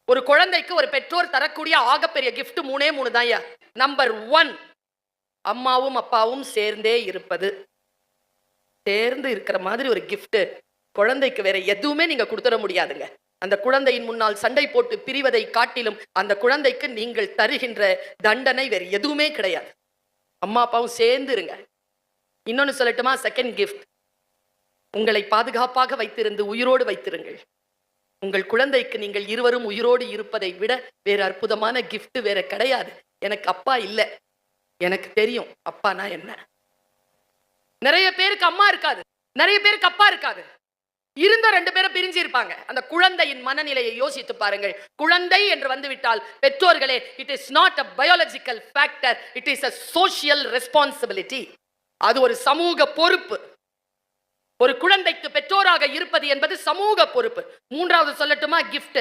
ஒரு குழந்தைக்கு ஒரு பெற்றோர் தரக்கூடிய ஆகப்பெரிய கிஃப்ட் மூணே மூணு தான். நம்பர் 1, அம்மாவும் அப்பாவும் சேர்ந்தே இருப்பது. சேர்ந்து இருக்கிற மாதிரி ஒரு கிஃப்ட் குழந்தைக்கு வேற எதுவுமே நீங்க கொடுத்துட முடியாதுங்க. அந்த குழந்தையின் முன்னால் சண்டை போட்டு பிரிவதை காட்டிலும் அந்த குழந்தைக்கு நீங்கள் தருகின்ற தண்டனை வேற எதுவுமே கிடையாது. அம்மா அப்பாவும் சேர்ந்து இருங்க. இன்னொன்னு சொல்லட்டுமா? செகண்ட் கிஃப்ட், உங்களை பாதுகாப்பாக வைத்திருந்து உயிரோடு வைத்திருங்கள். உங்கள் குழந்தைக்கு நீங்கள் இருவரும் உயிரோடு இருப்பதை விட வேற அற்புதமான கிஃப்ட் வேற கிடையாது. எனக்கு அப்பா இல்லை, எனக்கு தெரியும் அப்பானா என்ன. நிறைய பேருக்கு அம்மா இருக்காது, நிறைய பேருக்கு அப்பா இருக்காது. இருந்த 2 பேரும் பிரிஞ்சு இருப்பாங்க. அந்த குழந்தையின் மனநிலையை யோசித்து பாருங்கள். குழந்தை என்று வந்துவிட்டால் பெற்றோர்களே, it is not a biological factor, it is a social responsibility. அது ஒரு சமூக பொறுப்பு. ஒரு குழந்தைக்கு பெற்றோராக இருப்பது என்பது சமூக பொறுப்பு. மூன்றாவது சொல்லட்டுமா? கிஃப்ட்.